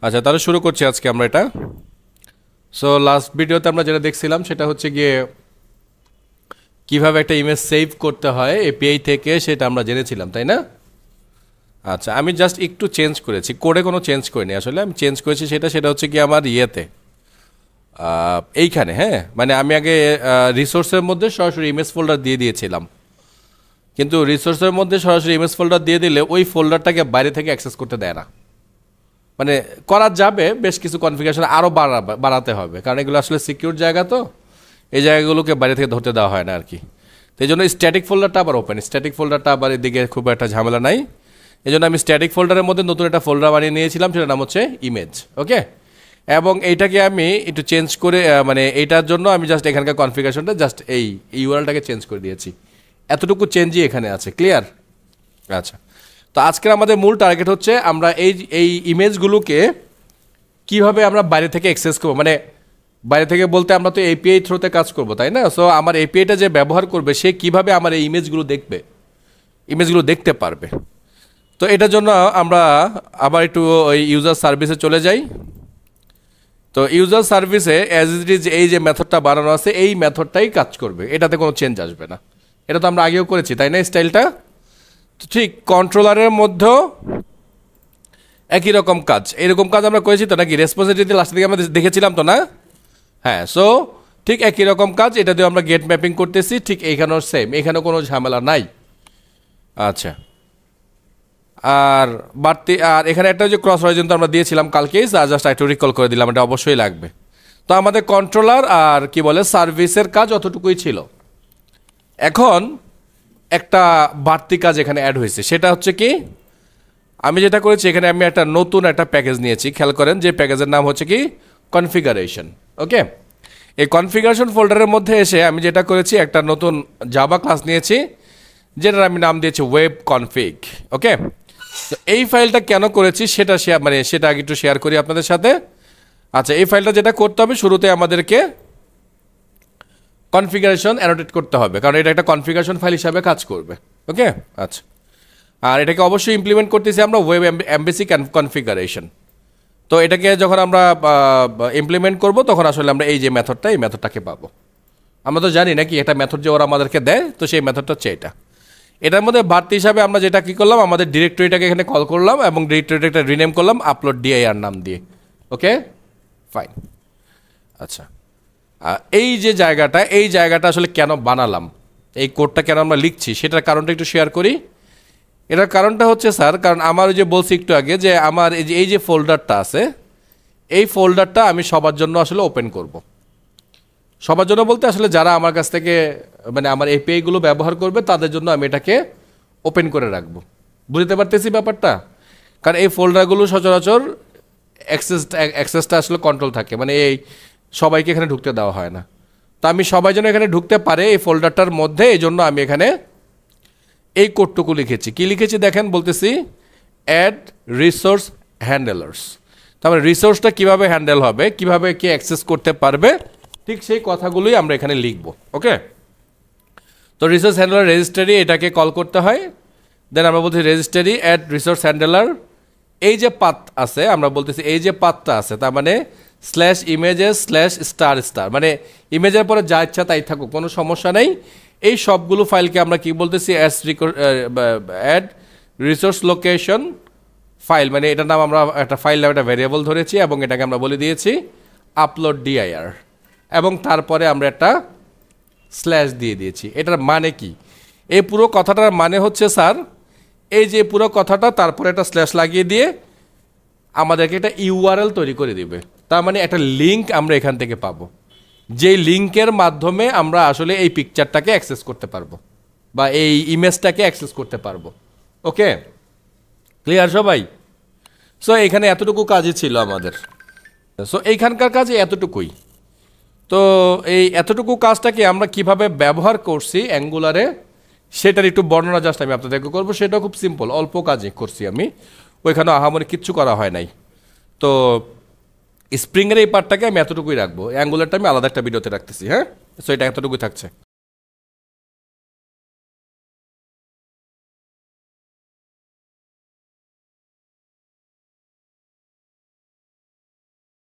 আচ্ছা, তাহলে শুরু করছি আজকে আমরা এটা। সো লাস্ট ভিডিওতে আমরা যেটা দেখছিলাম সেটা হচ্ছে গিয়ে কিভাবে একটা ইমেজ সেভ করতে হয় এপিআই থেকে, সেটা আমরা জেনেছিলাম, তাই না? আচ্ছা, আমি জাস্ট একটু চেঞ্জ করেছি, কোডে কোনো চেঞ্জ করিনি আসলে। আমি চেঞ্জ করেছি সেটা হচ্ছে কি আমার ইয়েতে এইখানে, হ্যাঁ, মানে আমি আগে রিসোর্সের মধ্যে সরাসরি ইমেজ ফোল্ডার দিয়ে দিয়েছিলাম, কিন্তু রিসোর্সের মধ্যে সরাসরি ইমেজ ফোল্ডার দিয়ে দিলে ওই ফোল্ডারটাকে বাইরে থেকে অ্যাক্সেস করতে দেয় না। মানে করা যাবে, বেশ কিছু কনফিগারেশন আরও বাড়াতে হবে, কারণ এগুলো আসলে সিকিউর জায়গা, তো এই জায়গাগুলোকে বাইরে থেকে ধরতে দেওয়া হয় না আর কি। তো এই জন্য স্ট্যাটিক ফোল্ডারটা আবার ওপেন, স্ট্যাটিক ফোল্ডারটা আবার এদিকে খুব একটা ঝামেলা নাই। এই জন্য আমি স্ট্যাটিক ফোল্ডারের মধ্যে নতুন একটা ফোল্ডার বানিয়ে নিয়েছিলাম, সেটার নাম হচ্ছে ইমেজ। ওকে, এবং এইটাকে আমি একটু চেঞ্জ করে, মানে এইটার জন্য আমি জাস্ট এখানকার কনফিগারেশনটা জাস্ট এই ইউআরএলটাকে চেঞ্জ করে দিয়েছি। এতটুকু চেঞ্জই এখানে আছে, ক্লিয়ার? আচ্ছা, তো আজকের আমাদের মূল টার্গেট হচ্ছে আমরা এই ইমেজগুলোকে কিভাবে আমরা বাইরে থেকে অ্যাক্সেস করবো। মানে বাইরে থেকে বলতে আমরা তো এপিআই থ্রুতে কাজ করব, তাই না? সো আমার এপিআইটা যে ব্যবহার করবে সে কিভাবে আমার এই ইমেজগুলো দেখবে, ইমেজগুলো দেখতে পারবে। তো এটার জন্য আমরা আবার একটু ওই ইউজার সার্ভিসে চলে যাই। তো ইউজার সার্ভিসে অ্যাজ ইট ইজ এই যে মেথডটা বানানো আছে, এই মেথডটাই কাজ করবে, এটাতে কোনো চেঞ্জ আসবে না। এটা তো আমরা আগেও করেছি, তাই না? স্টাইলটা তো ঠিক কন্ট্রোলারের মধ্যেও একই রকম কাজ, এরকম কাজ আমরা করেছি তো নাকি? রেসপন্সিবিলিটি লাস্টের দিকে আমরা দেখেছিলাম তো না? হ্যাঁ, সো ঠিক একই রকম কাজ, এটা দিয়ে আমরা গেট ম্যাপিং করতেছি, ঠিক এইখানেও সেম, এখানেও কোনো ঝামেলা নাই। আচ্ছা, আর বাড়তি আর এখানে একটা যে ক্রস হরাইজন তো আমরা দিয়েছিলাম কালকেই, জাস্ট একটু রিকল করে দিলাম, এটা অবশ্যই লাগবে। তো আমাদের কন্ট্রোলার আর কি বলে সার্ভিসের কাজ অতটুকুই ছিল। এখন একটা বাড়তি কাজ এখানে অ্যাড হয়েছে, সেটা হচ্ছে কি, আমি যেটা করেছি এখানে আমি একটা নতুন একটা প্যাকেজ নিয়েছি। খেয়াল করেন যে প্যাকেজের নাম হচ্ছে কি কনফিগারেশন। ওকে, এই কনফিগারেশন ফোল্ডারের মধ্যে এসে আমি যেটা করেছি একটা নতুন জাভা ক্লাস নিয়েছি, যেটার আমি নাম দিয়েছি ওয়েব কনফিগ। ওকে, তো এই ফাইলটা কেন করেছি সেটা সেটা আগে একটু শেয়ার করি আপনাদের সাথে। আচ্ছা, এই ফাইলটা যেটা করতে হবে, শুরুতে আমাদেরকে কনফিগারেশন অ্যানোটেট করতে হবে, কারণ এটা একটা কনফিগারেশন ফাইল হিসাবে কাজ করবে। ওকে, আচ্ছা, আর এটাকে অবশ্যই ইমপ্লিমেন্ট করতেছি আমরা ওয়েব এমবিসি কনফিগারেশন। তো এটাকে যখন আমরা ইমপ্লিমেন্ট করব তখন আসলে আমরা এই যে মেথডটা, এই মেথডটাকে পাবো। আমরা তো জানি নাকি একটা মেথড যে ওরা আমাদেরকে দেয়, তো সেই মেথডটা হচ্ছে এটা। এটার মধ্যে বাড়তি হিসাবে আমরা যেটা কী করলাম, আমাদের ডিরেক্টরিটাকে এখানে কল করলাম এবং ডিরেক্টরিটাকে রিনেম করলাম আপলোড ডিআইআর নাম দিয়ে। ওকে, ফাইন। আচ্ছা, এই যে জায়গাটা, এই জায়গাটা আসলে কেন বানালাম, এই কোডটা কেন আমরা লিখছি, সেটার কারণটা একটু শেয়ার করি। এটার কারণটা হচ্ছে স্যার, কারণ আমার ওই যে বলছি একটু আগে যে আমার এই যে ফোল্ডারটা আছে, এই ফোল্ডারটা আমি সবার জন্য আসলে ওপেন করব। সবার জন্য বলতে আসলে যারা আমার কাছ থেকে মানে আমার এপিআইগুলো ব্যবহার করবে তাদের জন্য আমি এটাকে ওপেন করে রাখবো। বুঝতে পারতেছি ব্যাপারটা? কারণ এই ফোল্ডারগুলো সচরাচর অ্যাক্সেসটা আসলে কন্ট্রোল থাকে, মানে এই সবাইকে এখানে ঢুকতে দেওয়া হয় না। তো আমি সবাই যেন এখানে ঢুকতে পারে এই ফোল্ডারটার মধ্যে, এই জন্য আমি এখানে এই কোডটুকু লিখেছি। কি লিখেছি দেখেন, বলতেছি অ্যাড রিসোর্স হ্যান্ডেলার্স। তারপরে রিসোর্সটা কিভাবে হ্যান্ডেল হবে, কিভাবে কে অ্যাক্সেস করতে পারবে, ঠিক সেই কথাগুলোই আমরা এখানে লিখব। ওকে, তো রিসোর্স হ্যান্ডেলার রেজিস্ট্রি, এটাকে কল করতে হয়। দেন আমরা বলছি রেজিস্ট্রি অ্যাড রিসোর্স হ্যান্ডেলার। এই যে পাথ আছে, আমরা বলতেছি এই যে পাথটা আছে, তার মানে slash images slash star star, মানে ইমেজের পরে যা ইচ্ছা তাই থাকুক, কোনো সমস্যা নেই। এই সবগুলো ফাইলকে আমরা কি বলতেছি, অ্যাড রিসোর্স লোকেশন ফাইল, মানে এটার নাম আমরা একটা ফাইল নাম একটা ভ্যারিয়েবল ধরেছি এবং এটাকে আমরা বলে দিয়েছি আপলোড ডিআইআর, এবং তারপরে আমরা একটা স্ল্যাশ দিয়ে দিয়েছি। এটার মানে কি, এই পুরো কথাটার মানে হচ্ছে স্যার, এই যে পুরো কথাটা তারপরে একটা স্ল্যাশ লাগিয়ে দিয়ে আমাদেরকে একটা ইউআরএল তৈরি করে দিবে। তার মানে একটা লিঙ্ক আমরা এখান থেকে পাবো, যে লিঙ্কের মাধ্যমে আমরা আসলে এই পিকচারটাকে অ্যাক্সেস করতে পারবো বা এই ইমেজটাকে অ্যাক্সেস করতে পারবো। ওকে, ক্লিয়ার সবাই? সো এখানে এতটুকু কাজই ছিল আমাদের। সো এইখানকার কাজ এতটুকুই। তো এই এতটুকু কাজটাকে আমরা কিভাবে ব্যবহার করছি অ্যাঙ্গুলারে, সেটার একটু বর্ণনা জাস্ট আমি আপনাদেরকে করবো। সেটা খুব সিম্পল, অল্প কাজে করছি আমি, ওইখানে আহামরি কিচ্ছু করা হয় নাই। তো স্প্রিংয়ের এই পার্টটাকে আমি এতটুকুই রাখবো, অ্যাঙ্গুলারটা আমি আলাদা একটা ভিডিওতে রাখতেছি। হ্যাঁ, সো এটা এতটুকুই থাকছে।